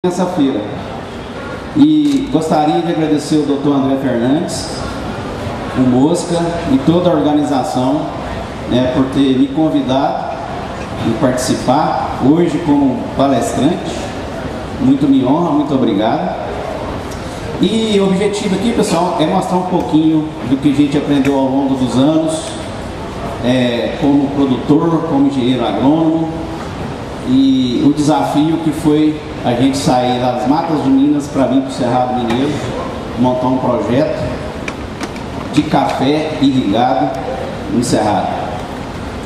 Nessa feira. E gostaria de agradecer o Dr. André Fernandes, o Mosca e toda a organização, por ter me convidado a participar hoje como palestrante. Muito me honra, muito obrigado. E o objetivo aqui, pessoal, é mostrar um pouquinho do que a gente aprendeu ao longo dos anos, como produtor, como engenheiro agrônomo, e o desafio que foi a gente sair das matas de Minas para vir para o Cerrado Mineiro, montar um projeto de café irrigado no Cerrado.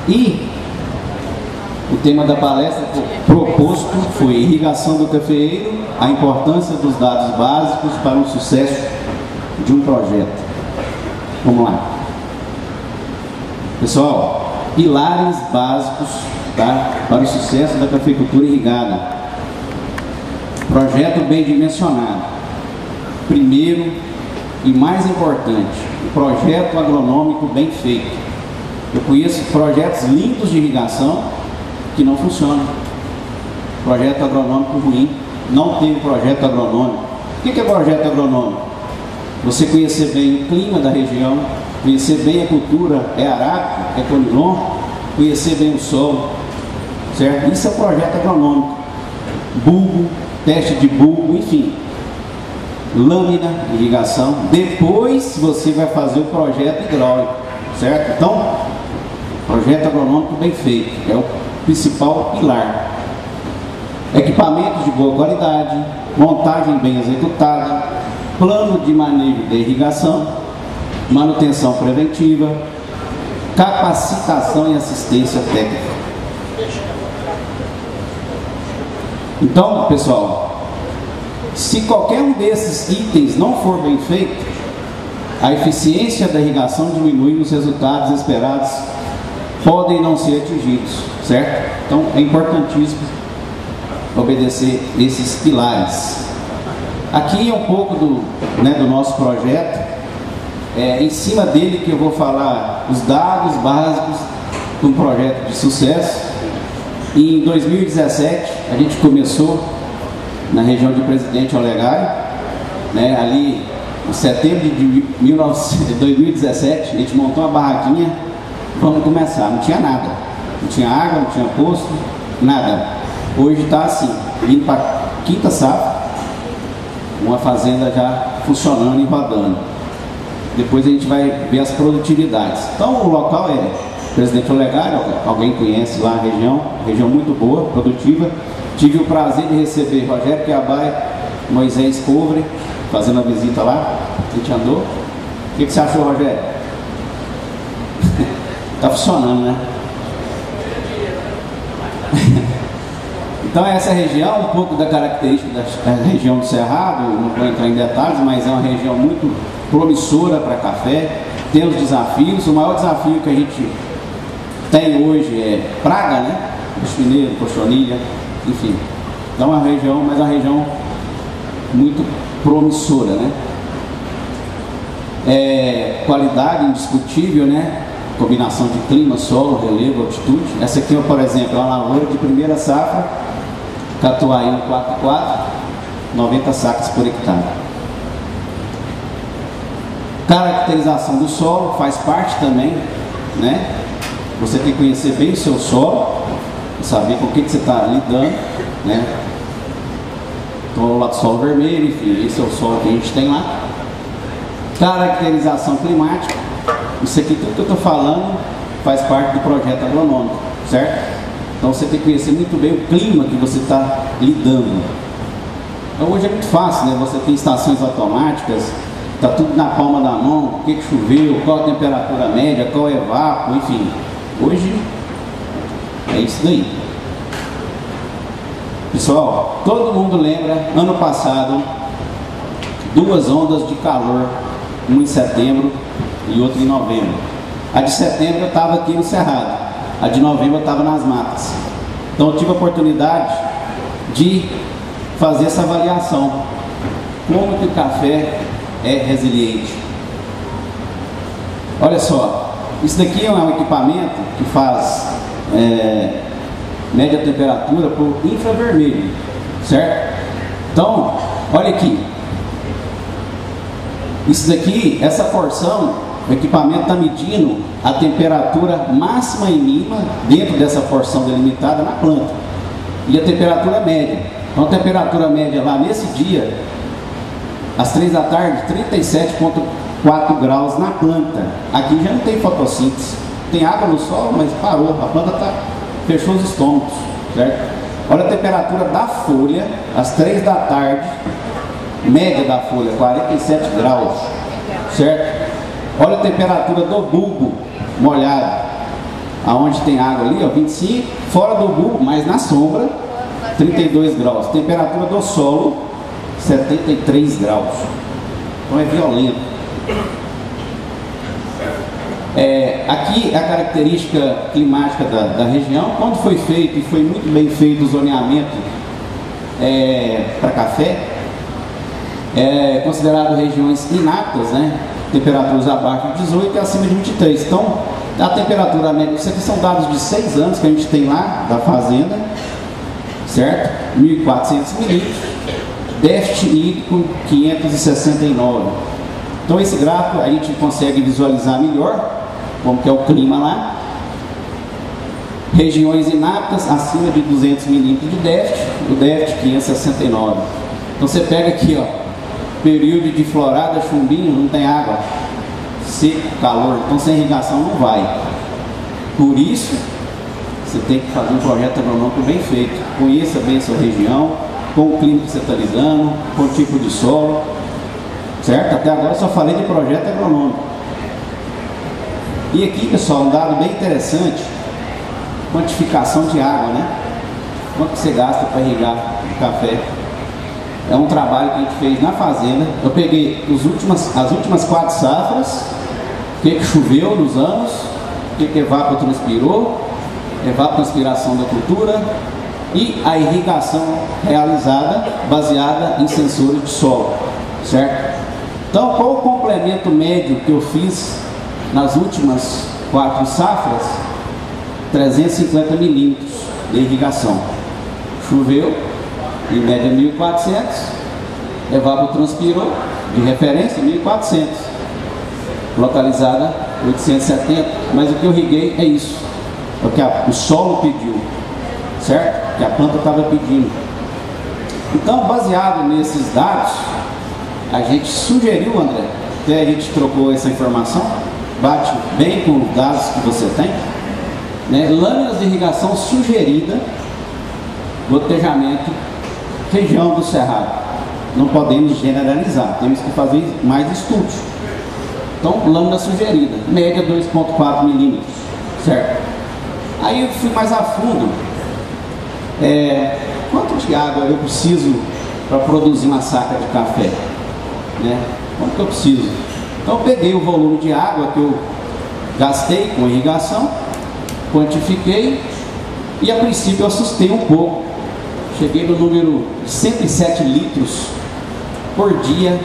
E o tema da palestra proposto foi irrigação do cafeeiro, a importância dos dados básicos para o sucesso de um projeto. Vamos lá. Pessoal, pilares básicos para o sucesso da cafeicultura irrigada. Projeto bem dimensionado. Primeiro e mais importante, o projeto agronômico bem feito. Eu conheço projetos lindos de irrigação que não funcionam. Projeto agronômico ruim. Não tem projeto agronômico. O que é projeto agronômico? Você conhecer bem o clima da região, conhecer bem a cultura, arábica, conilon, conhecer bem o solo, certo? Isso é projeto agronômico. Bulbo, teste de bulbo, enfim, lâmina, irrigação. Depois você vai fazer o projeto hidráulico, certo? Então, projeto agronômico bem feito é o principal pilar. Equipamentos de boa qualidade, montagem bem executada, plano de manejo de irrigação, manutenção preventiva, capacitação e assistência técnica. Então, pessoal, se qualquer um desses itens não for bem feito, a eficiência da irrigação diminui e os resultados esperados podem não ser atingidos, certo? Então, é importantíssimo obedecer esses pilares. Aqui é um pouco do nosso projeto, em cima dele que eu vou falar os dados básicos de um projeto de sucesso. Em 2017, a gente começou na região de Presidente Olegário, ali em setembro de 2017, a gente montou uma barraquinha, vamos começar, não tinha nada, não tinha água, não tinha poço, nada. Hoje está assim, indo para a quinta safra, uma fazenda já funcionando e rodando. Depois a gente vai ver as produtividades. Então o local é Presidente Olegário, alguém conhece lá a região muito boa, produtiva. Tive o prazer de receber Rogério Quiabai, Moisés Couvre, fazendo a visita lá, a gente andou. O que você achou, Rogério? Tá funcionando, né? Então essa região, um pouco da característica da região do Cerrado, não vou entrar em detalhes, mas é uma região muito promissora para café, tem os desafios. O maior desafio que a gente tem hoje é praga, bicho mineiro, cochonilha, enfim. Então é uma região, mas é uma região muito promissora, qualidade indiscutível, combinação de clima, solo, relevo, altitude. Essa aqui, por exemplo, é uma lavoura de primeira safra, Catuai 144, 90 sacas por hectare. Caracterização do solo faz parte também, Você tem que conhecer bem o seu solo, saber com o que você está lidando, Então, lá do solo vermelho, enfim, esse é o solo que a gente tem lá. Caracterização climática, isso aqui, tudo que eu estou falando, faz parte do projeto agronômico, certo? Então, você tem que conhecer muito bem o clima que você está lidando. Então, hoje é muito fácil, Você tem estações automáticas, está tudo na palma da mão, o que choveu, qual a temperatura média, qual é evapo, enfim. Hoje é isso daí. Pessoal, todo mundo lembra, ano passado, 2 ondas de calor, uma em setembro e outra em novembro. A de setembro eu estava aqui no Cerrado, a de novembro eu estava nas matas. Então eu tive a oportunidade de fazer essa avaliação. Como que o café é resiliente? Olha só, isso daqui é um equipamento que faz média temperatura por infravermelho, certo? Então, olha aqui. Isso daqui, essa porção, o equipamento está medindo a temperatura máxima e mínima dentro dessa porção delimitada na planta. E a temperatura média. Então a temperatura média lá nesse dia, às 3 da tarde, 37,4 graus na planta. Aqui já não tem fotossíntese. Tem água no solo, mas parou. A planta fechou os estômagos, certo? Olha a temperatura da folha, às 3 da tarde, média da folha, 47 graus, certo? Olha a temperatura do bulbo molhado, aonde tem água ali, ó, 25, fora do bulbo, mas na sombra, 32 graus. Temperatura do solo, 73 graus. Então é violento. Aqui a característica climática da região. Quando foi feito, e foi muito bem feito o zoneamento para café, é considerado regiões inaptas, né? Temperaturas abaixo de 18 e acima de 23. Então, a temperatura média, isso aqui são dados de 6 anos que a gente tem lá da fazenda, certo? 1.400 milímetros, déficit hídrico 569. Então, esse gráfico a gente consegue visualizar melhor como que é o clima lá. Regiões inaptas acima de 200 milímetros de déficit, o déficit 569. Então, você pega aqui, ó, período de florada, chumbinho, não tem água, seco, calor, então sem irrigação não vai. Por isso, você tem que fazer um projeto agronômico bem feito. Conheça bem a sua região, com o clima que você está lidando, com o tipo de solo, certo? Até agora eu só falei de projeto agronômico. E aqui, pessoal, um dado bem interessante, quantificação de água, né? Quanto você gasta para irrigar o café? É um trabalho que a gente fez na fazenda. Eu peguei as últimas 4 safras, o que choveu nos anos, o que evapotranspirou, evapotranspiração da cultura e a irrigação realizada baseada em sensores de solo, certo? Então, qual o complemento médio que eu fiz nas últimas 4 safras? 350 milímetros de irrigação. Choveu, em média 1.400, evapotranspirou, de referência 1.400, localizada 870, mas o que eu irriguei é isso, é o que o solo pediu, certo? Que a planta estava pedindo. Então, baseado nesses dados, a gente sugeriu, André, até a gente trocou essa informação, bate bem com os dados que você tem, né? Lâminas de irrigação sugerida, gotejamento, região do Cerrado. Não podemos generalizar, temos que fazer mais estudos. Então, lâmina sugerida, média 2,4 milímetros, certo? Aí eu fui mais a fundo. Quanto de água eu preciso para produzir uma saca de café, né? Quanto que eu preciso? Então, eu peguei o volume de água que eu gastei com irrigação, quantifiquei e a princípio eu assustei um pouco. Cheguei no número de 107 litros por dia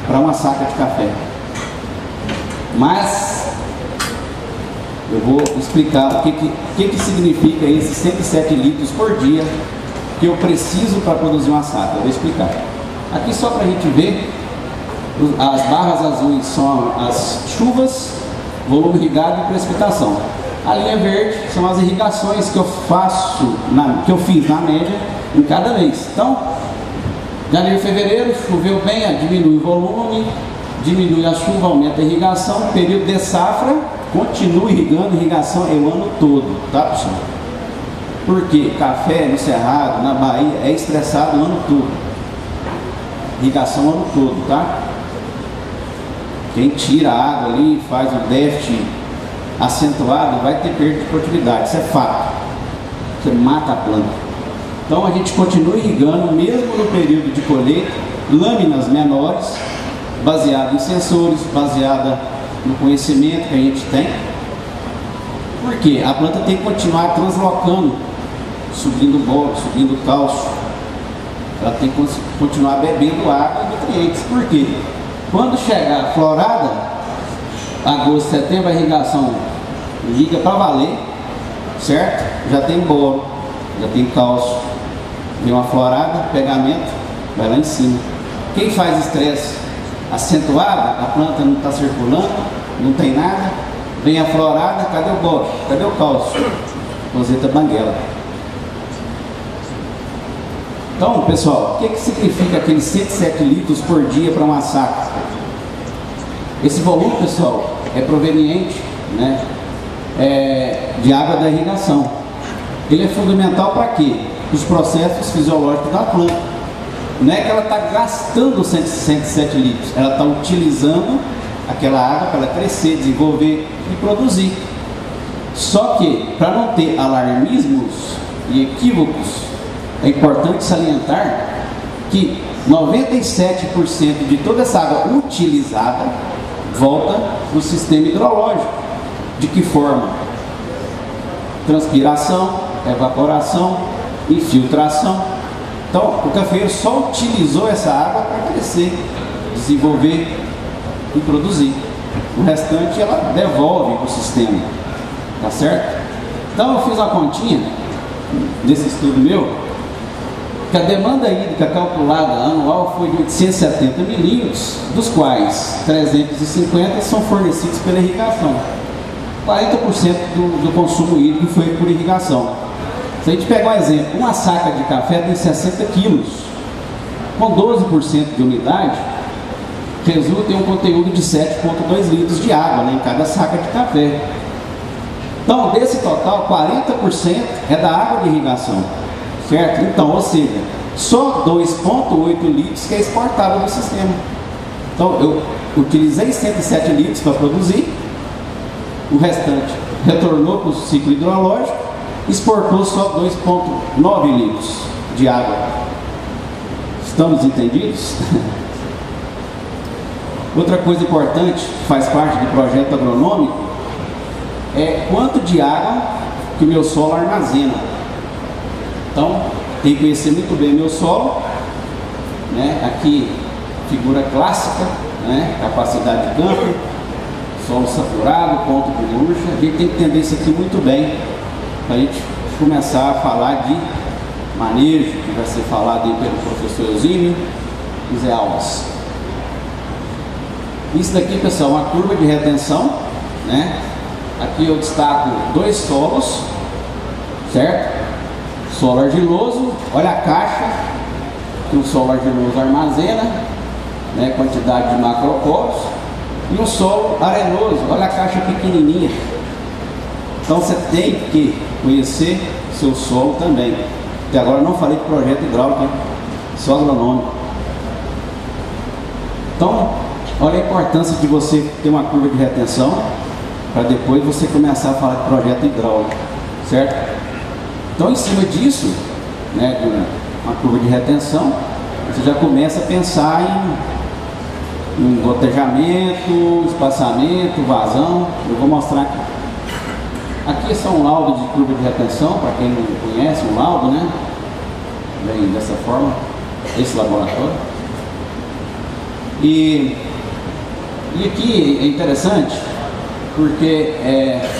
para uma saca de café. Mas eu vou explicar o que significa esses 107 litros por dia que eu preciso para produzir uma saca. Eu vou explicar. Aqui só para a gente ver, as barras azuis são as chuvas, volume irrigado e precipitação. A linha verde são as irrigações que eu faço, que eu fiz na média em cada mês. Então, janeiro e fevereiro, choveu bem, diminui o volume, diminui a chuva, aumenta a irrigação. Período de safra, continua irrigando, irrigação é o ano todo, tá, pessoal? Porque café no Cerrado, na Bahia, é estressado o ano todo. Irrigação o ano todo, tá? Quem tira a água ali, faz o déficit acentuado, vai ter perda de produtividade, isso é fato. Você mata a planta. Então a gente continua irrigando, mesmo no período de colheita, lâminas menores, baseada em sensores, baseada no conhecimento que a gente tem. Porque a planta tem que continuar translocando, subindo boro, subindo cálcio. Ela tem que continuar bebendo água e nutrientes. Por quê? Quando chegar a florada, agosto, setembro, a irrigação liga para valer, certo? Já tem boro, já tem cálcio, tem uma florada, pegamento, vai lá em cima. Quem faz estresse acentuado, a planta não está circulando, não tem nada, vem aflorada, cadê o boro? Cadê o cálcio? Roseta Banguela. Então, pessoal, o que significa aqueles 107 litros por dia para uma saca? Esse volume, pessoal, é proveniente, né, de água da irrigação. Ele é fundamental para quê? Os processos fisiológicos da planta. Não é que ela está gastando 107 litros, ela está utilizando aquela água para ela crescer, desenvolver e produzir. Só que, para não ter alarmismos e equívocos, é importante salientar que 97% de toda essa água utilizada volta para o sistema hidrológico. De que forma? Transpiração, evaporação, infiltração. Então, o cafeeiro só utilizou essa água para crescer, desenvolver e produzir. O restante ela devolve para o sistema, tá certo? Então, eu fiz uma continha desse estudo meu, que a demanda hídrica calculada anual foi de 870 milímetros, dos quais 350 são fornecidos pela irrigação. 40% do consumo hídrico foi por irrigação. Se a gente pegar um exemplo, uma saca de café tem 60 quilos, com 12% de umidade, resulta em um conteúdo de 7,2 litros de água, né, em cada saca de café. Então, desse total, 40% é da água de irrigação, certo? Então, ou seja, só 2,8 litros que é exportável do sistema. Então, eu utilizei 107 litros para produzir, o restante retornou para o ciclo hidrológico, exportou só 2,9 litros de água. Estamos entendidos? Outra coisa importante que faz parte do projeto agronômico é quanto de água que o meu solo armazena. Então, tem que conhecer muito bem meu solo, né? Aqui, figura clássica, né? Capacidade de campo, solo saturado, ponto de murcha. A gente tem que entender isso aqui muito bem, para a gente começar a falar de manejo, que vai ser falado aí pelo professor Eusímio e Zé Alves. Isso daqui, pessoal, é uma curva de retenção, né? Aqui eu destaco dois solos, certo? Solo argiloso, olha a caixa que o solo argiloso armazena, né? Quantidade de macroporos, e um solo arenoso, olha a caixa pequenininha. Então você tem que conhecer seu solo também. Até agora eu não falei de projeto hidráulico, hein? Só agronômico. Então, olha a importância de você ter uma curva de retenção, para depois você começar a falar de projeto hidráulico, certo? Então, em cima disso, né, uma curva de retenção, você já começa a pensar em gotejamento, espaçamento, vazão. Eu vou mostrar aqui. Aqui é só um laudo de curva de retenção, para quem não conhece, um laudo, né? Vem dessa forma, esse laboratório. E aqui é interessante, porque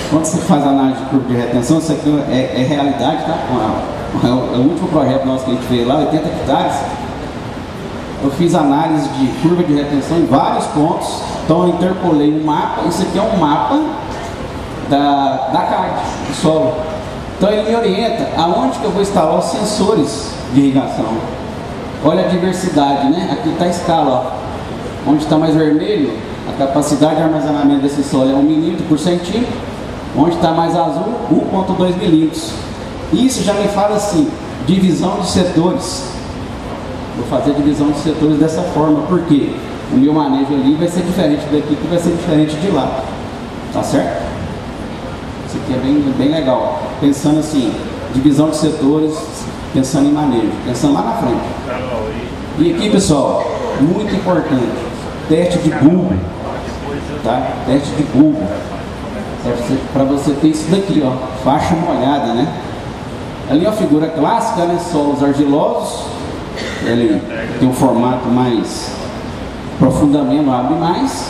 quando você faz análise de curva de retenção, isso aqui é realidade, tá? É o último projeto nosso que a gente fez lá, 80 hectares. Eu fiz análise de curva de retenção em vários pontos. Então eu interpolei um mapa. Isso aqui é um mapa da CAD, do solo. Então ele me orienta aonde que eu vou instalar os sensores de irrigação. Olha a diversidade, né? Aqui está a escala, ó. Onde está mais vermelho, a capacidade de armazenamento desse solo é 1 milímetro por centímetro. Onde está mais azul, 1,2 milímetros. Isso já me fala assim, divisão de setores. Vou fazer a divisão de setores dessa forma, porque o meu manejo ali vai ser diferente daqui, que vai ser diferente de lá. Tá certo? Isso aqui é bem legal. Pensando assim, divisão de setores, pensando em manejo, pensando lá na frente. E aqui, pessoal, muito importante, teste de bulbo, tá? Teste de bulbo. Para você ter isso daqui, ó, faixa molhada, né? Ali é a figura clássica, né? Solos argilosos. Ele tem um formato mais profundamente, abre mais,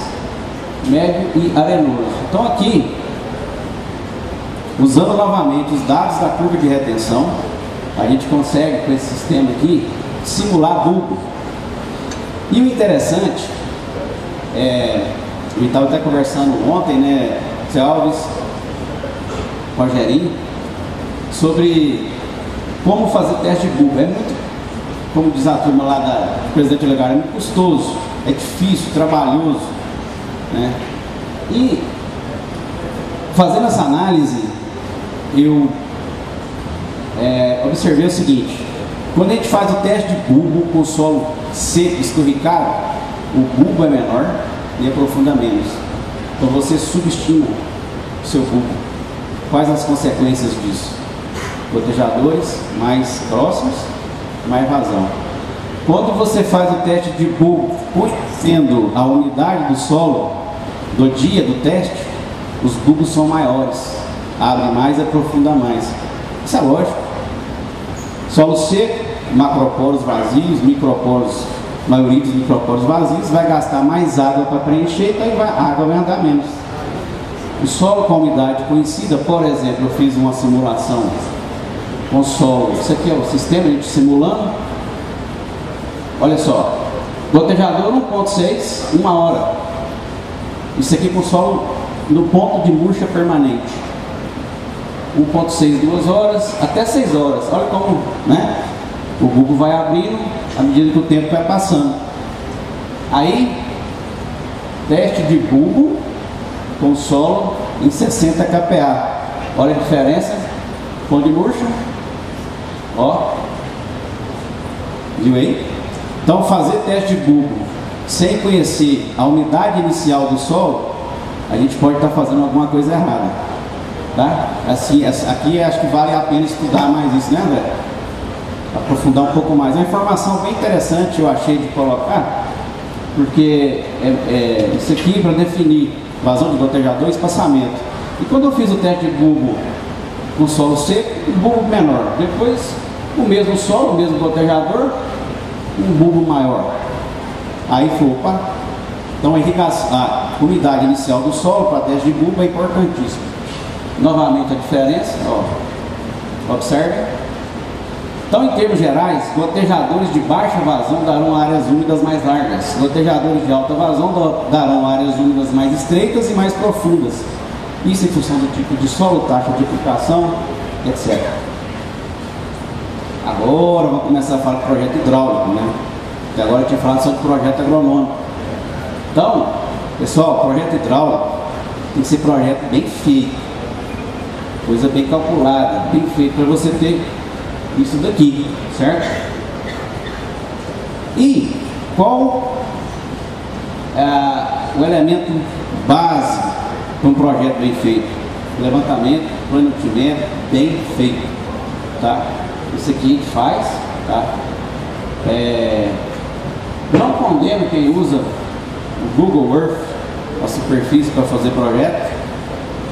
médio e arenoso. Então aqui, usando novamente os dados da curva de retenção, a gente consegue com esse sistema aqui simular bulbo. E o interessante, a gente estava até conversando ontem, né, Zé Alves, Rogerinho, sobre como fazer teste de bulbo. É muito, como diz a turma lá do presidente legal, é muito custoso, é difícil, trabalhoso, né? E fazendo essa análise, eu observei o seguinte: quando a gente faz o teste de bulbo com solo seco, esturricado, o bulbo é menor e aprofunda menos. Então você subestima o seu bulbo. Quais as consequências disso? Gotejadores mais próximos, mais vazão. Quando você faz o teste de bulbo conhecendo a umidade do solo do dia do teste, os bulbos são maiores, abre mais e aprofunda mais. Isso é lógico. Solo seco, macroporos vazios, microporos, maioria dos microporos vazios, vai gastar mais água para preencher, então a água vai andar menos. O solo com umidade conhecida, por exemplo, eu fiz uma simulação com solo, isso aqui é o sistema, a gente simulando. Olha só, gotejador 1.6, 1 hora. Isso aqui com solo no ponto de murcha permanente. 1.6, 2 horas, até 6 horas. Olha como, né? O bulbo vai abrindo à medida que o tempo vai passando. Aí, teste de bulbo com solo em 60 kPa. Olha a diferença. Ponto de murcha. Ó. Viu aí? Então, fazer teste de bulbo sem conhecer a umidade inicial do solo, a gente pode estar fazendo alguma coisa errada. Tá? Assim, aqui acho que vale a pena estudar mais isso, né, André? Aprofundar um pouco mais. É uma informação bem interessante, eu achei, de colocar, porque isso aqui para definir vazão de gotejador e espaçamento. E quando eu fiz o teste de bulbo com solo seco, um bulbo menor. Depois, o mesmo solo, o mesmo gotejador, um bulbo maior. Aí foi, opa. Então a umidade inicial do solo para teste de bulbo é importantíssimo. Novamente a diferença, ó. Observe. Então, em termos gerais, gotejadores de baixa vazão darão áreas úmidas mais largas. Gotejadores de alta vazão darão áreas úmidas mais estreitas e mais profundas. Isso em função do tipo de solo, taxa de infiltração, etc. Agora vamos começar a falar de projeto hidráulico, né? Até agora eu tinha falado sobre projeto agronômico. Então, pessoal, projeto hidráulico tem que ser projeto bem feito, coisa bem calculada, bem feito, para você ter isso daqui, certo? E qual é o elemento básico para um projeto bem feito? Levantamento, planeamento bem feito, tá? Isso aqui a gente faz, tá? Não condeno quem usa o Google Earth, a superfície, para fazer projeto,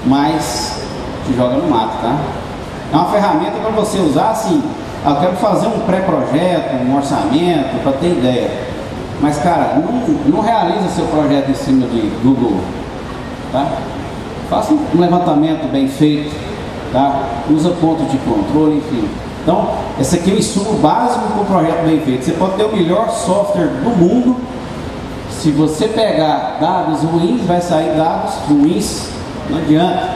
mas te joga no mato, tá? É uma ferramenta para você usar assim. Eu quero fazer um pré-projeto, um orçamento, para ter ideia. Mas, cara, não realiza seu projeto em cima de Google, tá? Faça um levantamento bem feito, tá? Usa ponto de controle, enfim. Então, esse aqui é o insumo básico para um projeto bem feito. Você pode ter o melhor software do mundo. Se você pegar dados ruins, vai sair dados ruins. Não adianta.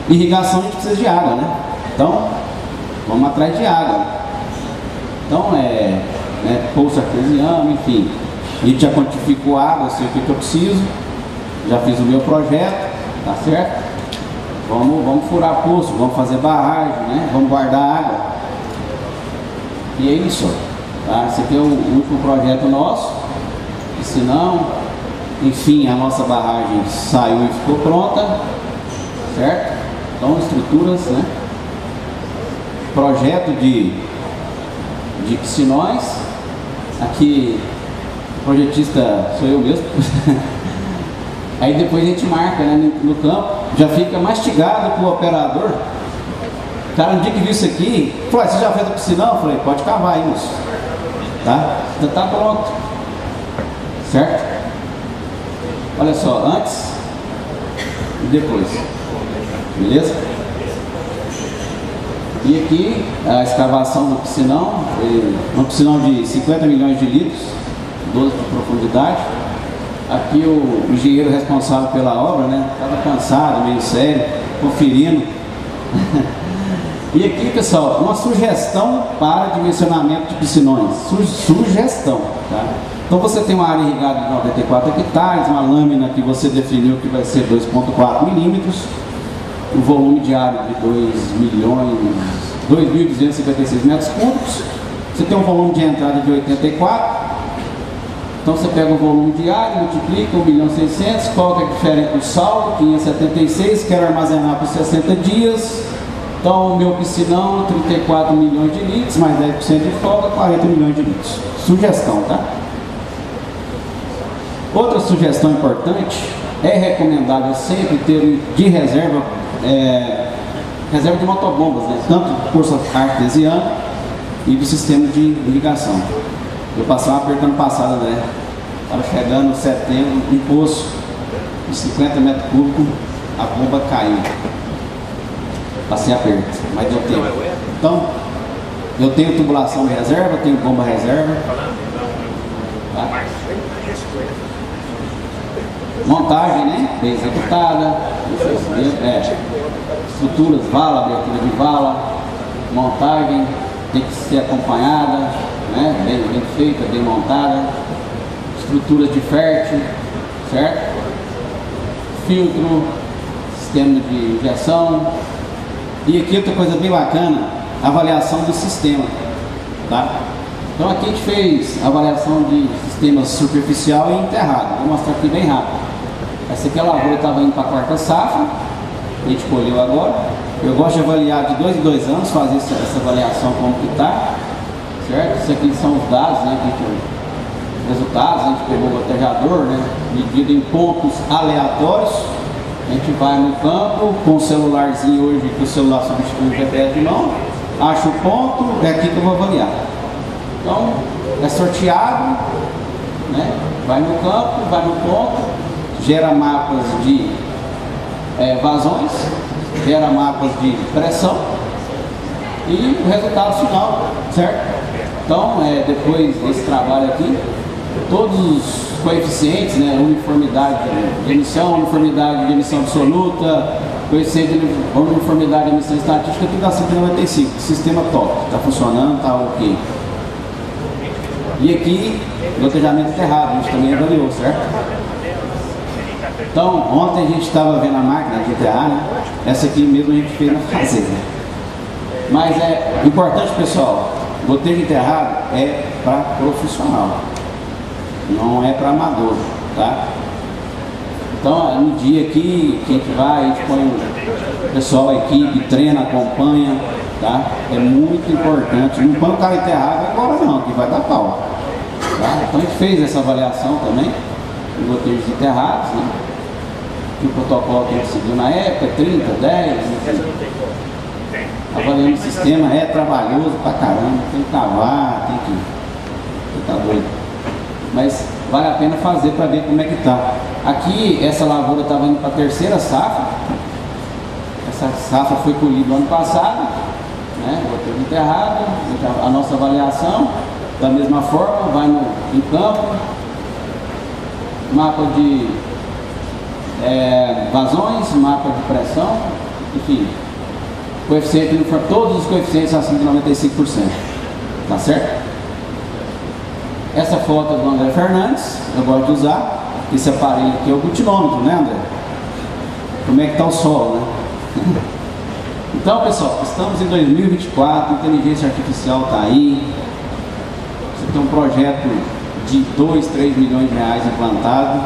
Irrigação a gente precisa de água, né? Então, vamos atrás de água. Então, poço artesiano, enfim. A gente já quantificou a água, sei o que eu preciso. Já fiz o meu projeto, tá certo? Vamos furar poço, vamos fazer barragem, né? Vamos guardar água. E é isso, tá? Esse aqui é o último projeto nosso. Piscinão. Enfim, a nossa barragem saiu e ficou pronta, certo? Então, estruturas, né? Projeto de piscinões. Aqui, o projetista sou eu mesmo. Aí depois a gente marca, né, no campo, já fica mastigado para o operador. O cara, no dia que viu isso aqui, falou: você já fez a piscinão? Eu falei: pode cavar aí, moço. Tá? Já tá pronto. Certo? Olha só, antes e depois. Beleza? E aqui a escavação do piscinão, um piscinão de 50 milhões de litros, 12 de profundidade. Aqui o engenheiro responsável pela obra, né, estava cansado, meio sério, conferindo. E aqui, pessoal, uma sugestão para dimensionamento de piscinões. Sugestão, tá? Então você tem uma área irrigada de 94 hectares, uma lâmina que você definiu que vai ser 2,4 milímetros, um volume diário de 2.256 metros cúbicos. Você tem um volume de entrada de 84. Então você pega o volume diário, multiplica 1.600.000, qual que é a diferença do saldo? 576, quero armazenar por 60 dias. Então o meu piscinão, 34 milhões de litros, mais 10% de folga, 40 milhões de litros. Sugestão, tá? Outra sugestão importante, é recomendável sempre ter de reserva, reserva de motobombas, né? Tanto do curso artesiano e do sistema de irrigação. Eu passei um aperto ano passado, né? Estava chegando setembro, um poço de 50 metros cúbicos, a bomba caiu. Passei aperto, mas deu tempo. Então, eu tenho tubulação de reserva, tenho bomba reserva. Tá? Montagem, né? Bem executada. Estruturas, vala, abertura de vala. Montagem tem que ser acompanhada, né? Bem feita, bem montada. Estruturas de fértil, certo? Filtro, sistema de injeção. E aqui outra coisa bem bacana, avaliação do sistema, tá? Então aqui a gente fez avaliação de sistema superficial e enterrado. Vou mostrar aqui bem rápido. Essa aqui a lavoura estava indo para a quarta safra, a gente colheu agora. Eu gosto de avaliar de 2 em 2 anos, fazer essa avaliação como que está, certo? Isso aqui são os dados, né? Resultados, a gente pegou o gotejador, né? Medido em pontos aleatórios. A gente vai no campo com o celularzinho hoje, que o celular substitui o GPS de mão, acha o ponto, é aqui que eu vou avaliar. Então, é sorteado, né? Vai no campo, vai no ponto, gera mapas de vazões, gera mapas de pressão e o resultado final, certo? Então, depois desse trabalho aqui, todos os coeficientes, né, uniformidade de emissão, uniformidade de emissão absoluta, coeficiente de uniformidade de emissão estatística, tudo acima de 95, sistema top, está funcionando, está ok. E aqui, gotejamento enterrado, a gente também avaliou, certo? Então, ontem a gente estava vendo a máquina de enterrar, né? Essa aqui mesmo a gente fez na fazenda. Mas é importante, pessoal, gotejo enterrado é para profissional. Não é para amador, tá? Então, no dia aqui, que a gente vai, a gente põe o pessoal, a equipe, treina, acompanha, tá? É muito importante. Não põe o cara enterrado agora não, que vai dar pau, tá? Então, a gente fez essa avaliação também, de gotejos enterrados, né? Que o protocolo que a gente seguiu na época, 30, 10, enfim. Avaliando o sistema, é trabalhoso pra caramba, tem que cavar, tem que... Tá doido. Mas vale a pena fazer para ver como é que tá. Aqui essa lavoura estava indo para a terceira safra. Essa safra foi colhida no ano passado, né? Gotejo enterrado. A nossa avaliação da mesma forma, vai em campo, mapa de vazões, mapa de pressão, enfim, coeficiente, todos os coeficientes acima de 95%, tá certo? Essa foto é do André Fernandes, eu gosto de usar. Esse aparelho aqui é o butinômetro, né, André? Como é que está o solo, né? Então, pessoal, estamos em 2024, inteligência artificial está aí. Você tem um projeto de 2, 3 milhões de reais implantado.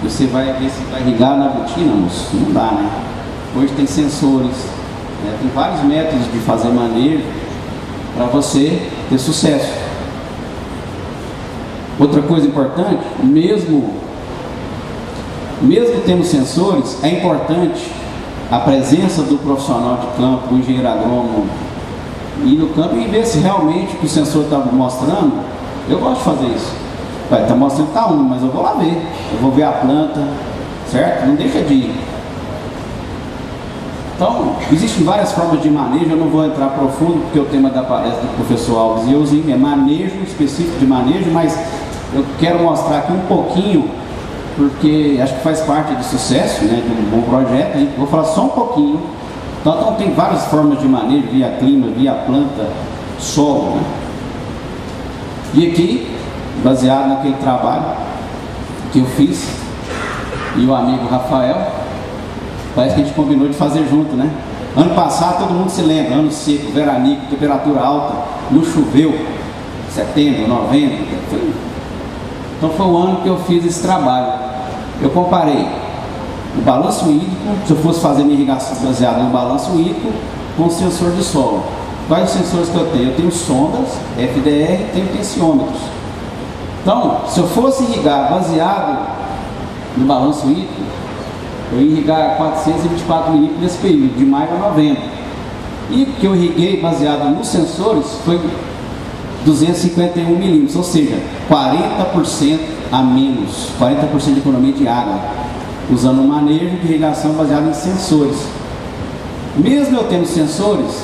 Você vai ver se vai irrigar na botina, moço? Não dá, né? Hoje tem sensores, né? Tem vários métodos de fazer manejo para você ter sucesso. Outra coisa importante, mesmo tendo sensores, é importante a presença do profissional de campo, o engenheiro agrônomo, ir no campo e ver se realmente o que o sensor está mostrando. Eu gosto de fazer isso. Está mostrando que está úmido, mas eu vou lá ver. Eu vou ver a planta, certo? Não deixa de ir. Então, existem várias formas de manejo, eu não vou entrar profundo, porque o tema da palestra do professor Alves e euzinho é manejo, específico de manejo, mas eu quero mostrar aqui um pouquinho, porque acho que faz parte do sucesso, né, de um bom projeto, hein? Vou falar só um pouquinho. Então tem várias formas de manejo, via clima, via planta, solo, né? E aqui, baseado naquele trabalho que eu fiz, e o amigo Rafael, parece que a gente combinou de fazer junto, né? Ano passado, todo mundo se lembra, ano seco, veranico, temperatura alta, não choveu, setembro, novembro, então foi o ano que eu fiz esse trabalho. Eu comparei o balanço hídrico, se eu fosse fazer minha irrigação baseada no balanço hídrico, com o sensor de solo. Quais os sensores que eu tenho? Eu tenho sondas, FDR, tenho tensiômetros. Então, se eu fosse irrigar baseado no balanço hídrico, eu ia irrigar 424 milímetros nesse período, de maio a novembro. E o que eu irriguei baseado nos sensores foi 251 milímetros, ou seja, 40% a menos, 40% de economia de água, usando um manejo de irrigação baseado em sensores. Mesmo eu tendo sensores,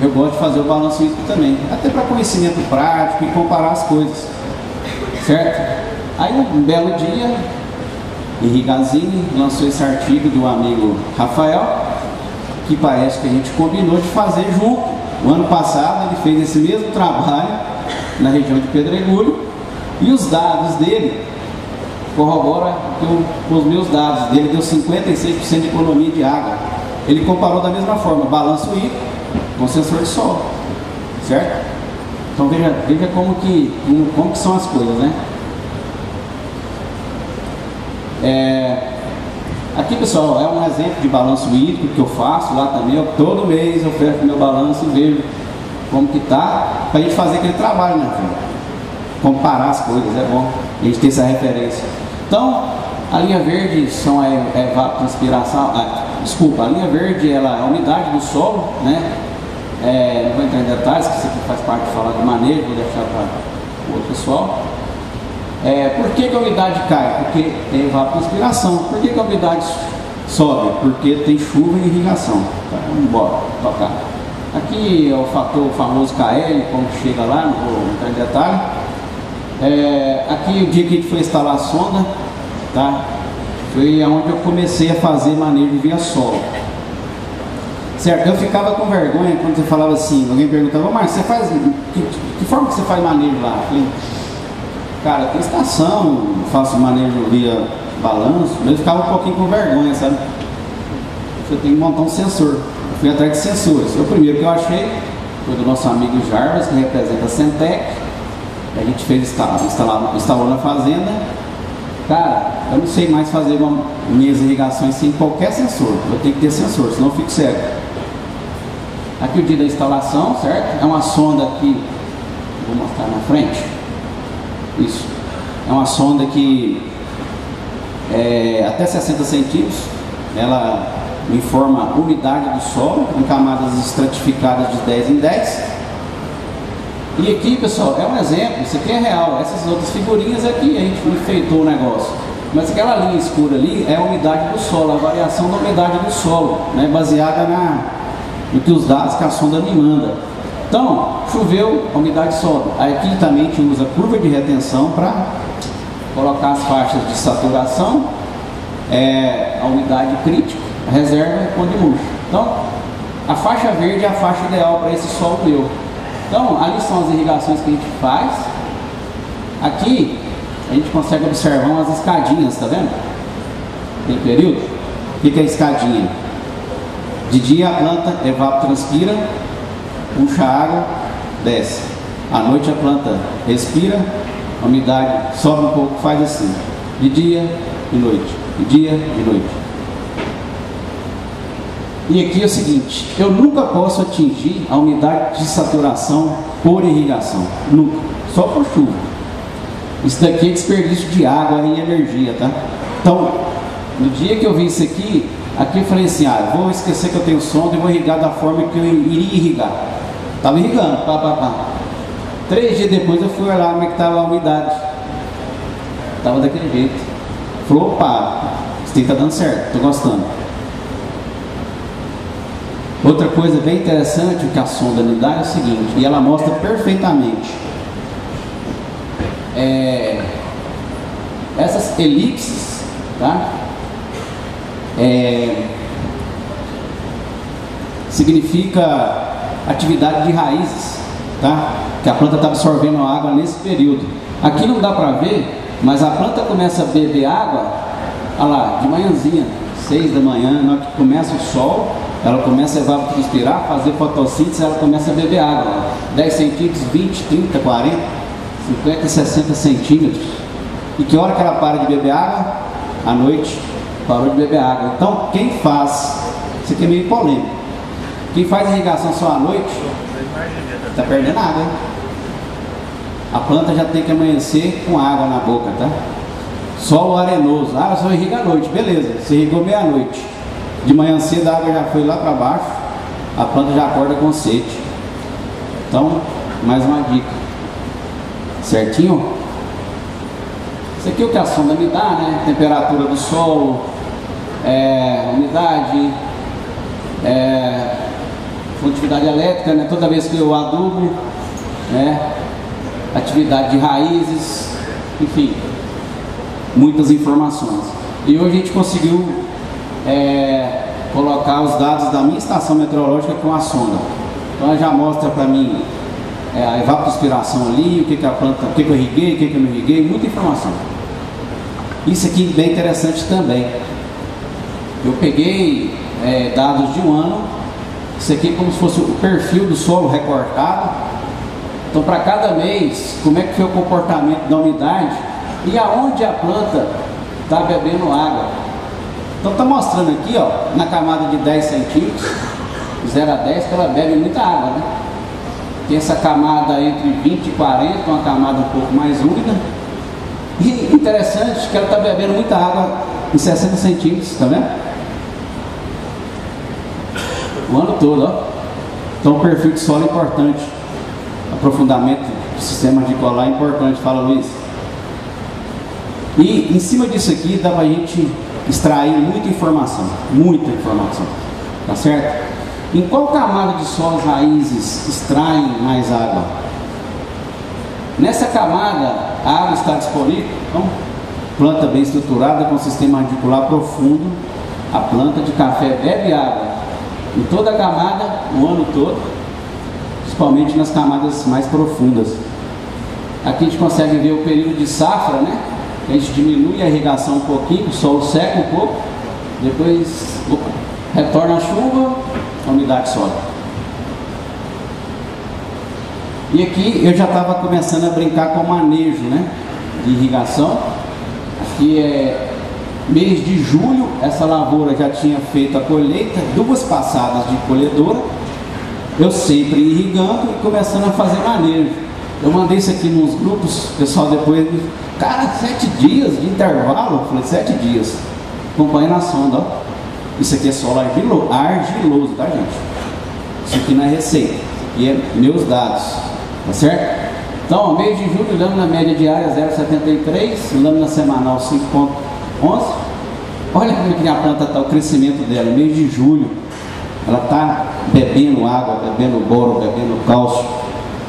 eu gosto de fazer o balanço hídrico também, até para conhecimento prático e comparar as coisas, certo? Aí um belo dia, Irrigazine lançou esse artigo do amigo Rafael, que parece que a gente combinou de fazer junto. O ano passado ele fez esse mesmo trabalho na região de Pedregulho, e os dados dele corroboram com os meus dados. Dele deu 56% de economia de água. Ele comparou da mesma forma, balanço hídrico com sensor de solo, certo? Então veja como que são as coisas, né? Aqui, pessoal, é um exemplo de balanço hídrico que eu faço lá também. Todo mês eu fecho meu balanço e vejo como que tá, para a gente fazer aquele trabalho, né, filho? Comparar as coisas, é bom a gente ter essa referência. Então, a linha verde são a evapotranspiração, a linha verde ela é a umidade do solo, né? Não vou entrar em detalhes, que isso aqui faz parte de falar de manejo, vou deixar para o outro pessoal. Por que a umidade cai? Porque tem evapotranspiração. Por que a umidade sobe? Porque tem chuva e irrigação. Então, vamos embora, tocar. Aqui é o fator famoso KL, como chega lá, não vou entrar em detalhe. Aqui o dia que a gente foi instalar a sonda, tá? Foi onde eu comecei a fazer manejo via solo. Certo? Eu ficava com vergonha quando você falava assim, alguém perguntava, mas você faz, que forma que você faz manejo lá? Eu falei, cara, tem estação, faço manejo via balanço, mas eu ficava um pouquinho com vergonha, sabe? Você tem que montar um sensor. Eu fui atrás de sensores. O primeiro que eu achei foi do nosso amigo Jarbas, que representa a Centec. A gente fez instalou na fazenda. Cara, eu não sei mais fazer minhas irrigações sem qualquer sensor. Eu tenho que ter sensor, senão eu fico cego. Aqui o dia da instalação, certo? É uma sonda aqui, vou mostrar na frente. Isso. É uma sonda que até 60 centímetros, ela informa a umidade do solo em camadas estratificadas de 10 em 10. E aqui, pessoal, é um exemplo, isso aqui é real. Essas outras figurinhas aqui, a gente enfeitou o negócio. Mas aquela linha escura ali é a umidade do solo, a variação da umidade do solo, né, baseada no que os dados que a sonda me manda. Então, choveu, a umidade sobe. Aqui também a gente usa curva de retenção para colocar as faixas de saturação, a umidade crítica, a reserva quando murcha. Então, a faixa verde é a faixa ideal para esse solo meu. Então, ali são as irrigações que a gente faz. Aqui, a gente consegue observar umas escadinhas, tá vendo? Tem período? O que é a escadinha? De dia a planta evapotranspira, puxa a água, desce. À noite a planta respira, a umidade sobe um pouco, faz assim. De dia e noite. De dia e noite. E aqui é o seguinte, eu nunca posso atingir a umidade de saturação por irrigação. Nunca. Só por chuva. Isso daqui é desperdício de água e energia, tá? Então, no dia que eu vi isso aqui eu falei assim, vou esquecer que eu tenho sonda e vou irrigar da forma que eu iria irrigar. Estava irrigando, 3 dias depois eu fui olhar como é que estava a umidade. Estava daquele jeito. Falou, opa, isso tem que estar dando certo, estou gostando. Outra coisa bem interessante que a sonda me dá é o seguinte, e ela mostra perfeitamente essas elipses, tá? Significa atividade de raízes, tá? Que a planta está absorvendo água nesse período. Aqui não dá para ver, mas a planta começa a beber água, olha lá, de manhãzinha, 6 da manhã, na hora que começa o sol, ela começa a evapotranspirar, fazer fotossíntese, ela começa a beber água. 10 centímetros, 20, 30, 40, 50, 60 centímetros. E que hora que ela para de beber água? À noite, parou de beber água. Então, quem faz, isso aqui é meio polêmico, quem faz irrigação só à noite, está perdendo água, hein? A planta já tem que amanhecer com água na boca, tá? Solo arenoso, ah, só irriga à noite, beleza, você irrigou meia-noite. De manhã cedo a água já foi lá para baixo, a planta já acorda com sede. Então, mais uma dica. Certinho? Isso aqui é o que a sonda me dá, né? Temperatura do solo, umidade, condutividade elétrica, né? Toda vez que eu adubo, né? Atividade de raízes, enfim, muitas informações. E hoje a gente conseguiu colocar os dados da minha estação meteorológica com a sonda. Então ela já mostra para mim a evapotranspiração ali, o que a planta, o que eu irriguei, o que eu não irriguei, muita informação. Isso aqui é bem interessante também. Eu peguei dados de um ano, isso aqui é como se fosse o perfil do solo recortado. Então, para cada mês, como é que foi o comportamento da umidade e aonde a planta está bebendo água. Então, está mostrando aqui, ó, na camada de 10 centímetros, 0 a 10, que ela bebe muita água, né? Tem essa camada entre 20 e 40, uma camada um pouco mais úmida. E interessante que ela está bebendo muita água em 60 centímetros, tá vendo? O ano todo, ó. Então, o perfil de solo é importante. Aprofundamento do sistema radicular é importante, fala Luiz. E em cima disso aqui dá pra gente extrair muita informação, tá certo? Em qual camada de solo as raízes extraem mais água? Nessa camada a água está disponível, então, planta bem estruturada com sistema radicular profundo, a planta de café bebe água em toda a camada, o ano todo, principalmente nas camadas mais profundas. Aqui a gente consegue ver o período de safra, né? A gente diminui a irrigação um pouquinho, o solo seca um pouco, depois retorna a chuva, a umidade sobe. E aqui eu já estava começando a brincar com o manejo, né, de irrigação. Aqui é mês de julho, essa lavoura já tinha feito a colheita, 2 passadas de colhedora. Eu sempre irrigando e começando a fazer manejo. Eu mandei isso aqui nos grupos, o pessoal depois me... Cara, 7 dias de intervalo? Eu falei, 7 dias. Acompanha na sonda, ó. Isso aqui é solo argiloso, tá, gente? Isso aqui não é receita, e é meus dados, tá certo? Então, ó, mês de julho, lâmina média diária 0,73, lâmina semanal 5,11. Olha como é que a planta está, o crescimento dela, mês de julho. Ela está bebendo água, bebendo boro, bebendo cálcio,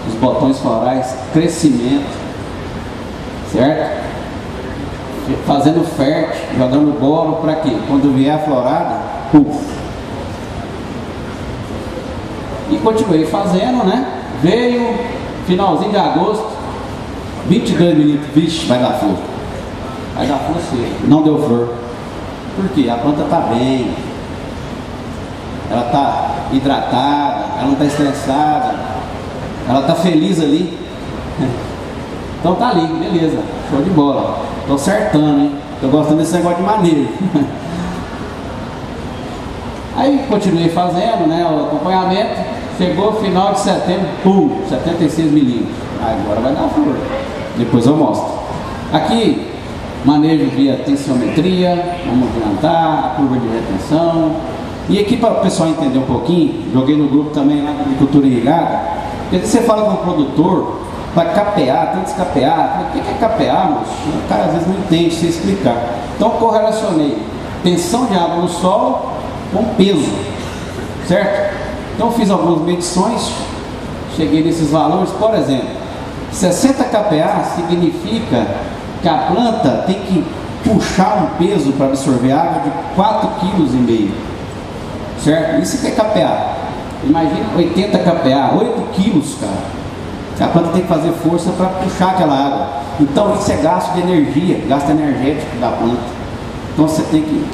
os botões florais, crescimento, certo? Fazendo fértil, jogando boro para quê? Quando vier a florada, puf. E continuei fazendo, né? Veio finalzinho de agosto, 22 milímetros, vixe, vai dar flor. Vai dar flor cedo. Não deu flor. Por quê? A planta está bem. Ela está hidratada, ela não está estressada, ela está feliz ali. Então tá ali, beleza, show de bola. Tô acertando, hein? Tô gostando desse negócio de manejo. Aí continuei fazendo, né, o acompanhamento. Chegou final de setembro, pum, 76 milímetros. Agora vai dar flor. Depois eu mostro. Aqui, manejo via tensiometria, vamos adiantar, a curva de retenção. E aqui para o pessoal entender um pouquinho, joguei no grupo também lá de agricultura irrigada. Porque você fala com o produtor para capear, tem que descapear. O que é capear, moço? O cara às vezes não entende se explicar. Então correlacionei tensão de água no solo com peso, certo? Então fiz algumas medições, cheguei nesses valores. Por exemplo, 60 kPa significa que a planta tem que puxar um peso para absorver água de 4,5 kg, certo? Isso que é kPa. Imagina 80 kPa, 8 quilos, cara. A planta tem que fazer força para puxar aquela água. Então isso é gasto de energia, gasto energético da planta. Então você tem que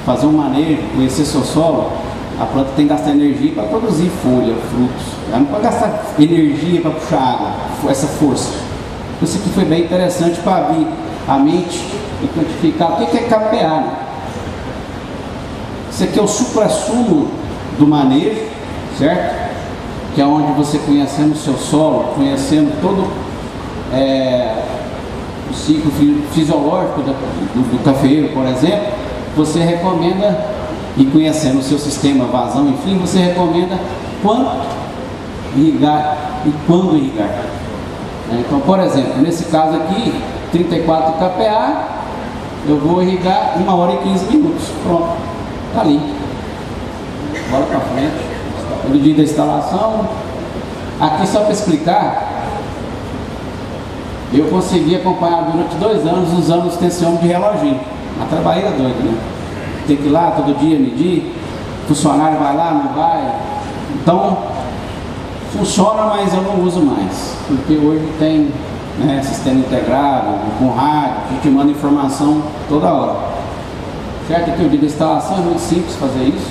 fazer um manejo, conhecer seu solo. A planta tem que gastar energia para produzir folha, frutos. Ela não pode gastar energia para puxar água, essa força. Isso aqui foi bem interessante para abrir a mente e quantificar o que é kPa, né? Isso aqui é o suprassumo do manejo, certo? Que é onde você, conhecendo o seu solo, conhecendo todo o ciclo fisiológico do cafeeiro, por exemplo, você recomenda, e conhecendo o seu sistema, vazão, enfim, você recomenda quanto irrigar e quando irrigar. Então, por exemplo, nesse caso aqui, 34 kPa, eu vou irrigar 1 hora e 15 minutos. Pronto, tá ali. Bora para frente. No dia da instalação, aqui só para explicar, eu consegui acompanhar durante 2 anos usando os tensiômetros de reloginho. A trabalheira doida, né? Tem que ir lá todo dia medir, o funcionário vai lá, não vai. Então, funciona, mas eu não uso mais, porque hoje tem, né, sistema integrado, com rádio, a gente manda informação toda hora. Certo? Aqui o dia da instalação é muito simples fazer isso.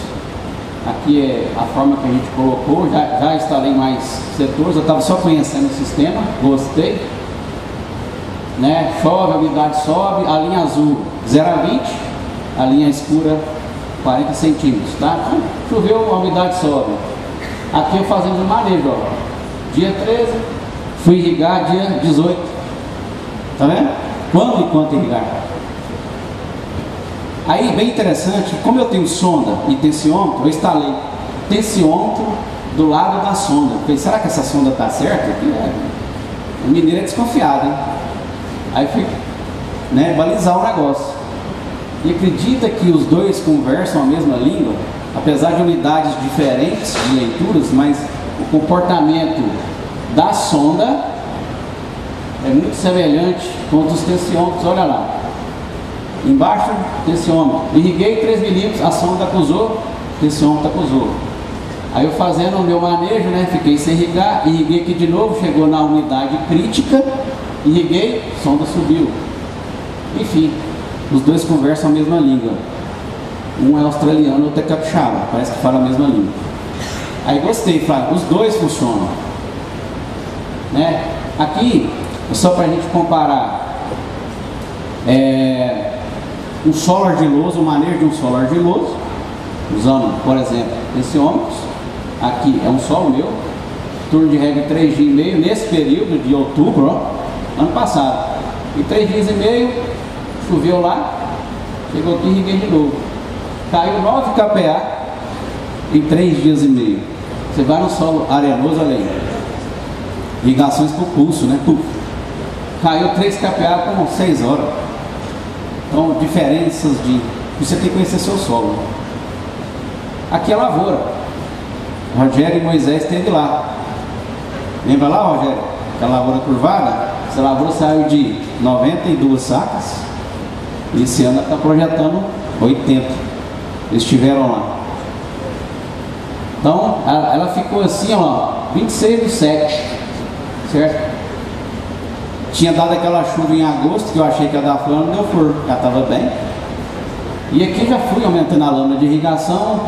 Aqui é a forma que a gente colocou, já instalei mais setores, eu estava só conhecendo o sistema, gostei. Né? Chove, a umidade sobe, a linha azul 0 a 20, a linha escura 40 centímetros, tá? Então, choveu, a umidade sobe. Aqui eu fazendo o manejo, ó. Dia 13, fui irrigar dia 18. Tá vendo? Quando e quanto irrigar. Aí, bem interessante, como eu tenho sonda e tensiômetro, eu instalei tensiômetro do lado da sonda. Falei, será que essa sonda tá certa? O mineiro é desconfiado, hein? Aí fui, né, balizar o negócio. E acredita que os dois conversam a mesma língua, apesar de unidades diferentes de leituras, mas o comportamento da sonda é muito semelhante com os tensiômetros. Olha lá, embaixo tensiômetro, irriguei 3 milímetros, a sonda acusou, o tensiômetro acusou. Aí eu fazendo o meu manejo, né, fiquei sem irrigar, irriguei aqui de novo, chegou na unidade crítica, irriguei, sonda subiu. Enfim, os dois conversam a mesma língua. Um é australiano, outro é capixaba, parece que fala a mesma língua. Aí gostei, Flávio, os dois funcionam, né? Aqui, só para a gente comparar, um solo argiloso, o manejo de um solo argiloso, usando, por exemplo, tensiômetros. Aqui é um solo meu, turno de rega 3 dias e meio, nesse período de outubro, ó, ano passado. E 3 dias e meio, choveu lá, chegou aqui e irriguei de novo. Caiu 9 kPa em 3 dias e meio. Você vai no solo arenoso, olha aí, irrigações por pulso, né? Puf. Caiu 3 kPa com 6 horas. Então, diferenças de... Você tem que conhecer seu solo. Aqui é lavoura. Rogério e Moisés esteve lá. Lembra lá, Rogério? Aquela lavoura curvada? Essa lavoura saiu de 92 sacas. E esse ano está projetando 80. Eles estiveram lá. Então, ela ficou assim, ó, 26/7, certo? Tinha dado aquela chuva em agosto, que eu achei que ia dar flor, não deu flor, já estava bem. E aqui já fui aumentando a lâmina de irrigação,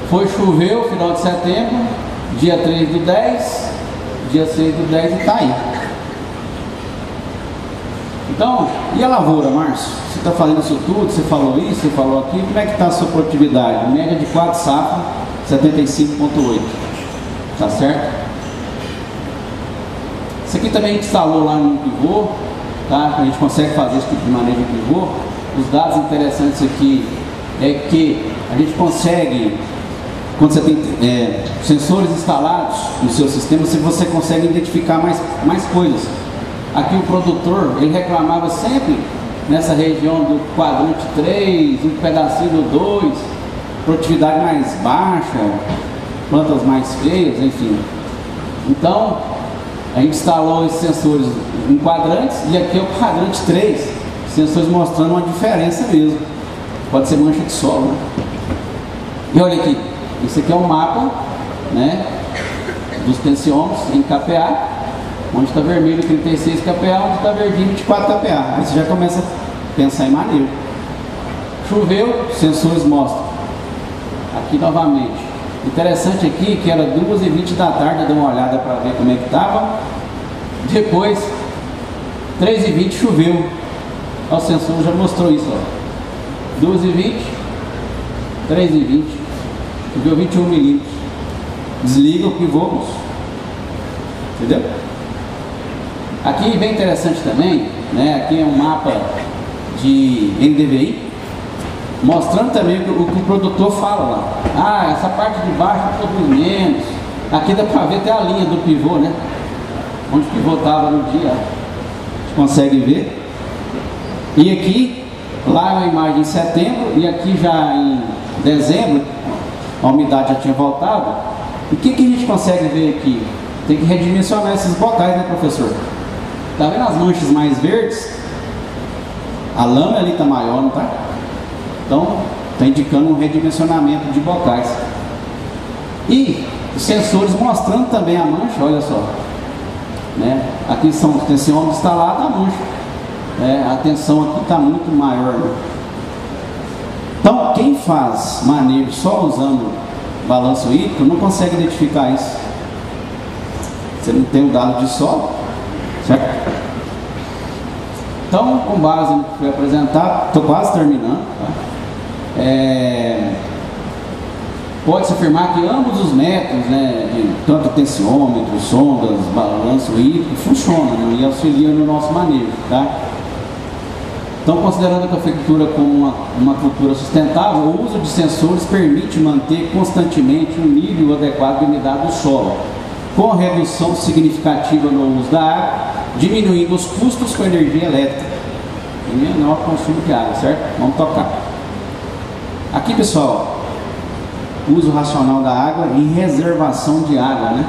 foi, choveu, final de setembro, dia 3 do 10, dia 6 do 10 e está aí. Então, e a lavoura, Márcio? Você está fazendo isso tudo, você falou isso, você falou aquilo, como é que está a sua produtividade? Média de 4 safras, 75,8, tá certo? Isso aqui também a gente instalou lá no pivô, tá? A gente consegue fazer esse tipo de manejo de pivô. Os dados interessantes aqui é que a gente consegue, quando você tem sensores instalados no seu sistema, você consegue identificar mais coisas. Aqui o produtor, ele reclamava sempre nessa região do quadrante 3, um pedacinho do 2, produtividade mais baixa. plantas mais feias, enfim. Então, a gente instalou esses sensores em quadrantes, e aqui é o quadrante 3, sensores mostrando uma diferença mesmo. Pode ser mancha de solo, né? E olha aqui, isso aqui é um mapa, né, dos tensiômetros em kPa, onde está vermelho 36 kPa, onde está verdinho 24 kPa. Aí você já começa a pensar em manejo. Choveu, sensores mostram. Aqui novamente. Interessante aqui que era 2h20 da tarde, eu dei uma olhada para ver como é que estava. Depois, 3h20 choveu. O sensor já mostrou isso, ó. 2h20, 3h20, choveu 21 milímetros. Desliga o pivô, moço. Entendeu? Aqui bem interessante também, né? Aqui é um mapa de NDVI, mostrando também o que o produtor fala lá. Ah, essa parte de baixo produz menos. Aqui dá para ver até a linha do pivô, né? Onde o pivô estava no dia. A gente consegue ver. E aqui, lá é uma imagem em setembro, e aqui já em dezembro, a umidade já tinha voltado. E o que a gente consegue ver aqui? Tem que redimensionar esses bocais, né, professor? Tá vendo as manchas mais verdes? A lâmina ali está maior, não tá? Então, está indicando um redimensionamento de bocais. E os sensores mostrando também a mancha, olha só. Né? Aqui são os tensiômetros instalados, a mancha. A tensão aqui está muito maior. Né? Então, quem faz manejo só usando balanço hídrico não consegue identificar isso. Você não tem o dado de solo, certo? Então, com base no que foi apresentado, estou quase terminando. Tá? Pode-se afirmar que ambos os métodos, né, de tanto tensiômetro, sondas, balanço hídrico, funcionam, né, e auxiliam no nosso manejo. Tá? Então, considerando a cafeicultura como uma cultura sustentável, o uso de sensores permite manter constantemente um nível adequado de umidade do solo, com redução significativa no uso da água, diminuindo os custos com energia elétrica e menor consumo de água, certo? Vamos tocar. Aqui, pessoal, uso racional da água e reservação de água, né?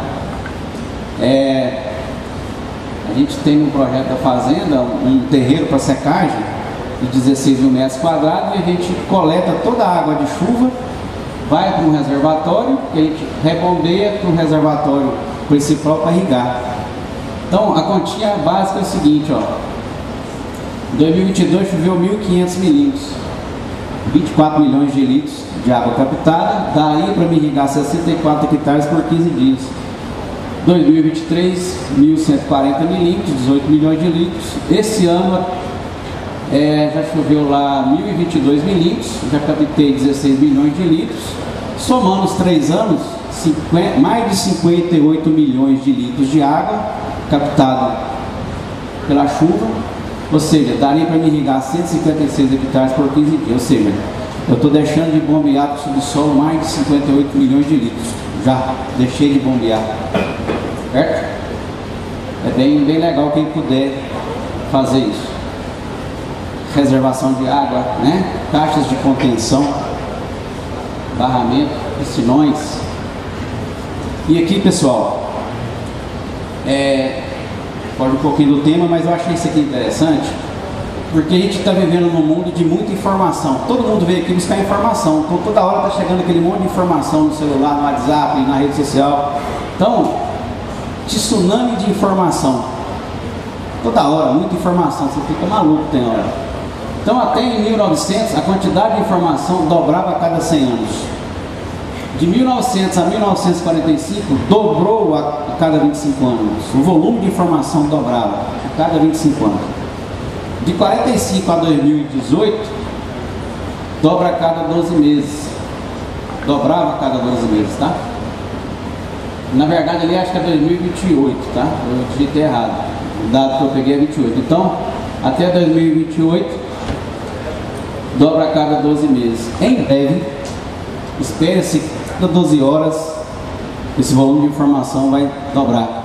A gente tem no projeto da fazenda um terreiro para secagem de 16 mil metros quadrados, e a gente coleta toda a água de chuva, vai para um reservatório, que a gente rebombeia para um reservatório principal para irrigar. Então, a continha básica é o seguinte, ó. Em 2022 choveu 1.500 milímetros, 24 milhões de litros de água captada, daria para me irrigar 64 hectares por 15 dias. 2023, 1.140 milímetros, 18 milhões de litros. Esse ano já choveu lá 1.022 milímetros, já captei 16 milhões de litros. Somando os 3 anos, mais de 58 milhões de litros de água captada pela chuva, ou seja, daria para me irrigar 156 hectares por 15 dias, ou seja, eu estou deixando de bombear para o subsolo mais de 58 milhões de litros, já deixei de bombear, certo? É bem legal quem puder fazer isso. Reservação de água, né? Caixas de contenção, barramento, piscinões. E aqui, pessoal, pode um pouquinho do tema, mas eu achei isso aqui interessante, porque a gente está vivendo num mundo de muita informação. Todo mundo veio aqui buscar informação, então toda hora está chegando aquele monte de informação no celular, no WhatsApp, na rede social. Então, tsunami de informação. Toda hora, muita informação, você fica maluco, tem hora. Então, até em 1900, a quantidade de informação dobrava a cada 100 anos. De 1900 a 1945, dobrou a cada 25 anos. O volume de informação dobrava a cada 25 anos. De 45 a 2018, dobra a cada 12 meses. Dobrava a cada 12 meses, tá? Na verdade, ali acho que é 2028, tá? Eu digitei errado. O dado que eu peguei é 28. Então, até 2028, dobra a cada 12 meses. Em breve, espere-se que cada 12 horas esse volume de informação vai dobrar.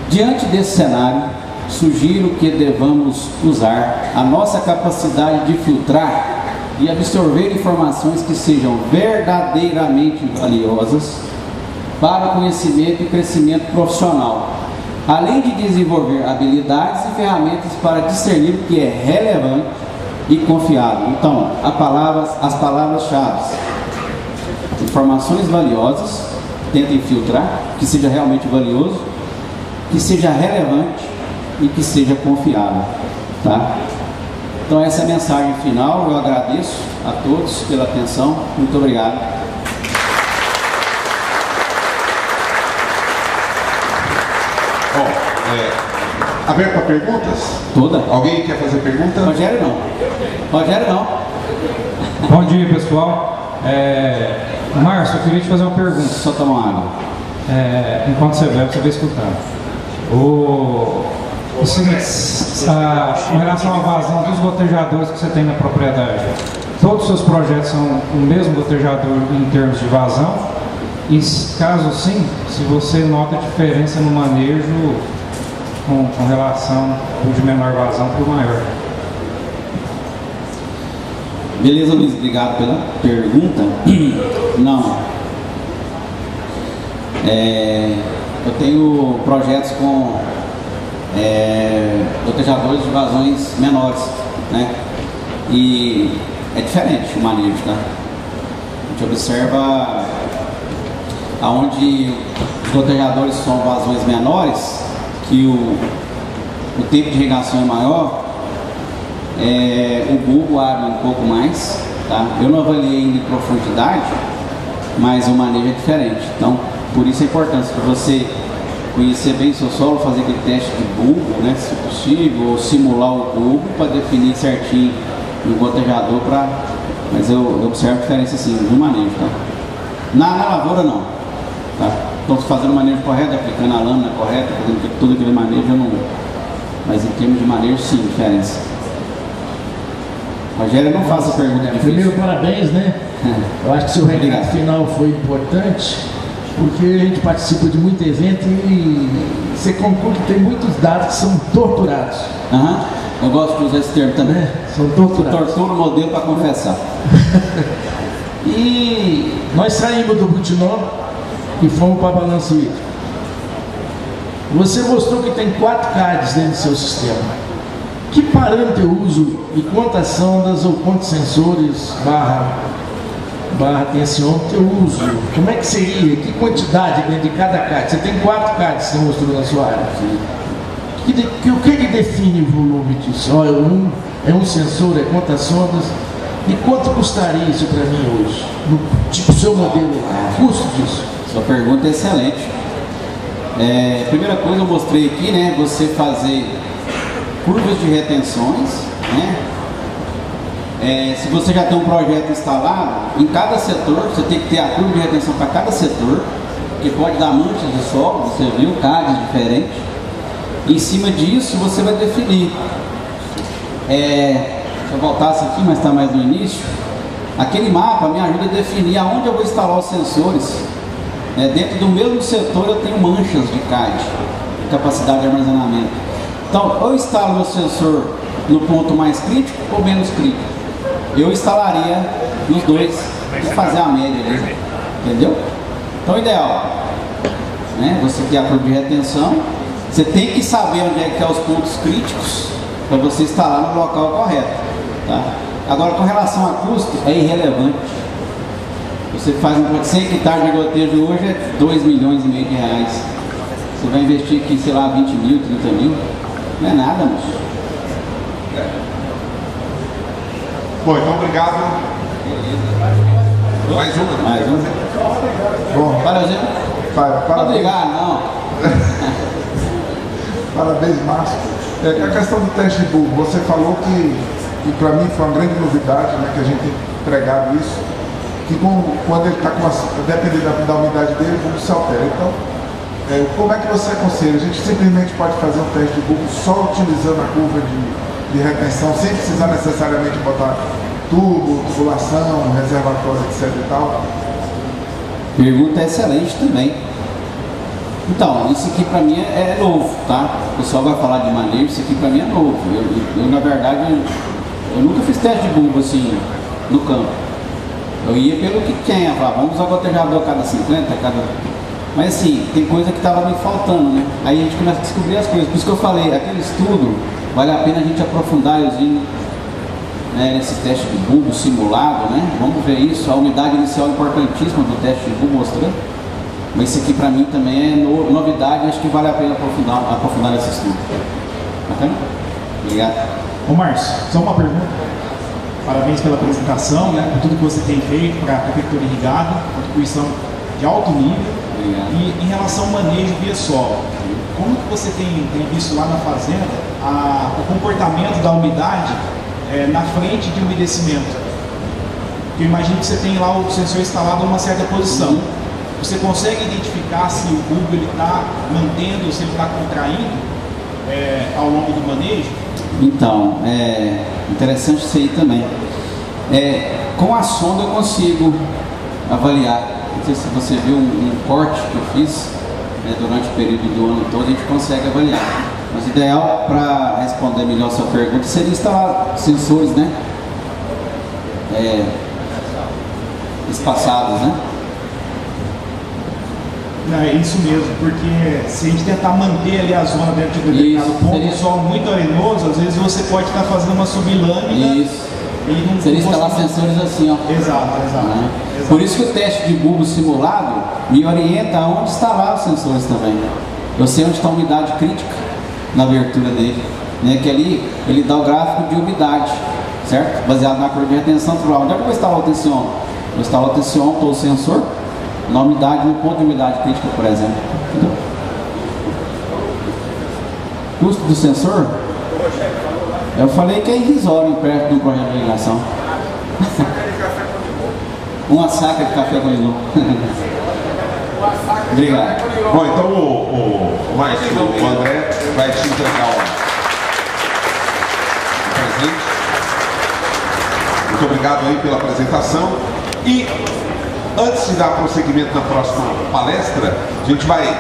Diante desse cenário, sugiro que devamos usar a nossa capacidade de filtrar e absorver informações que sejam verdadeiramente valiosas para o conhecimento e crescimento profissional, além de desenvolver habilidades e ferramentas para discernir o que é relevante e confiável. Então, as palavras-chave: informações valiosas, tentem filtrar, que seja realmente valioso, que seja relevante e que seja confiável, tá? Então essa é a mensagem final. Eu agradeço a todos pela atenção. Muito obrigado. Aberto para perguntas? Toda. Alguém quer fazer pergunta? Rogério não. Rogério não. Bom dia, pessoal. Márcio, eu queria te fazer uma pergunta. Só tomar água. Enquanto você bebe, você vai escutando. Com relação à vazão dos gotejadores que você tem na propriedade, todos os seus projetos são o mesmo gotejador em termos de vazão? E caso sim, se você nota diferença no manejo com relação ao de menor vazão para o maior? Beleza, Luiz, obrigado pela pergunta. Não. Eu tenho projetos com gotejadores de vazões menores, né? E é diferente o manejo, tá? A gente observa aonde os gotejadores são vazões menores, que o tempo de irrigação é maior, o bulbo abre um pouco mais, tá? Eu não avaliei ainda em profundidade, mas o manejo é diferente. Então, por isso a importância de você conhecer bem o seu solo, fazer aquele teste de bulbo, né, se possível, ou simular o bulbo para definir certinho no gotejador, mas eu observo a diferença assim, no manejo, tá? Na lavoura não, tá? Então, fazendo o manejo correto, aplicando a lâmina correta, fazendo tudo aquele manejo, eu não... Mas em termos de manejo, sim, diferença. Rogério, não faça pergunta difícil. Primeiro, parabéns, né? Eu acho que seu recado final foi importante, porque a gente participa de muito evento e você conclui que tem muitos dados que são torturados. Eu gosto de usar esse termo também. São torturados. Tortura o modelo para confessar. E nós saímos do Butinó e fomos para Balanço Hídrico. Você mostrou que tem 4 CADs dentro do seu sistema. Que parâmetro eu uso e quantas sondas ou quantos sensores barra tensiômetro eu uso? Como é que seria? Que quantidade dentro de cada CAD? Você tem 4 CADs que você mostrou na sua área. O que define o volume disso? É um sensor, é quantas sondas? E quanto custaria isso para mim hoje? No seu modelo, o custo disso? Sua pergunta é excelente. Primeira coisa, eu mostrei aqui, né? Você fazer curvas de retenções, né? Se você já tem um projeto instalado, em cada setor, você tem que ter a curva de retenção para cada setor, que pode dar manchas de solo, você viu, CADs diferentes. Em cima disso, você vai definir. Se eu voltasse aqui, mas está mais no início, aquele mapa me ajuda a definir aonde eu vou instalar os sensores. Dentro do mesmo setor eu tenho manchas de CAD, de capacidade de armazenamento. Então, eu instalo meu sensor no ponto mais crítico ou menos crítico. Eu instalaria nos dois e fazer a média ali, entendeu? Então, o ideal, né? Você ter a curva de retenção, você tem que saber onde é que é os pontos críticos para você instalar no local correto, tá? Agora, com relação a custo, é irrelevante. Você faz 100 hectares de gotejo hoje, é 2,5 milhões de reais. Você vai investir aqui, sei lá, 20 mil, 30 mil. Não é nada, moço. Bom, então obrigado. Mais uma. Mais uma. Bom, Parabéns. Parabéns. Obrigado, não. Parabéns, Márcio. A questão do teste de bulbo, você falou que para mim foi uma grande novidade, né, que a gente tem pregado isso, que quando ele está dependendo da umidade dele, o bulbo se altera. Então, como é que você aconselha? A gente simplesmente pode fazer um teste de bulbo só utilizando a curva de retenção, sem precisar necessariamente botar tubo, tubulação, reservatório, etc e tal? Pergunta excelente também. Então, isso aqui para mim é novo, tá? O pessoal vai falar de manejo, isso aqui para mim é novo. Eu na verdade, eu nunca fiz teste de bulbo assim, no campo. Eu ia pelo que tinha, falava, vamos usar gotejador cada 50, cada... Mas assim, tem coisa que estava me faltando, né? Aí a gente começa a descobrir as coisas. Por isso que eu falei, aquele estudo, vale a pena a gente aprofundar nesse teste de bulbo simulado, né? Vamos ver isso, a umidade inicial importantíssima do teste de bulbo mostrando. Mas isso aqui para mim também é novidade, acho que vale a pena aprofundar esse estudo. Bacana? Obrigado. Ô Márcio, só uma pergunta. Parabéns pela apresentação, né, por tudo que você tem feito para a prefeitura irrigada, contribuição de alto nível. Obrigado. E em relação ao manejo via solo, como que você tem visto lá na fazenda o comportamento da umidade na frente de umedecimento? Porque eu imagino que você tem lá o sensor instalado em uma certa posição. Você consegue identificar se o bulbo está mantendo ou se ele está contraindo ao longo do manejo? Então, é interessante isso aí também. Com a sonda eu consigo avaliar. Não sei se você viu um corte que eu fiz durante o período do ano todo, a gente consegue avaliar. Mas o ideal para responder melhor a sua pergunta seria instalar sensores, né? Espaçados, né? É isso mesmo, porque se a gente tentar manter ali a zona dentro do determinado ponto, o solo muito arenoso, às vezes você pode estar fazendo uma sublâmina. Isso. E não seria instalar sensores assim, ó. Exato. Por isso que o teste de bulbo simulado me orienta aonde instalar os sensores também. Eu sei onde está a umidade crítica na abertura dele, né? Que ali ele dá o gráfico de umidade, certo? Baseado na curva de retenção natural. Onde é que eu vou instalar o tension? Eu instalo o tension com o sensor na umidade, no ponto de umidade crítica, por exemplo. Entendeu? Custo do sensor? Eu falei que é irrisório perto de um projeto de irrigação. Uma saca de café com limão. Obrigado. Bom, então o Márcio, o André vai te entregar o presente. Muito obrigado aí pela apresentação. E antes de dar prosseguimento na próxima palestra, a gente vai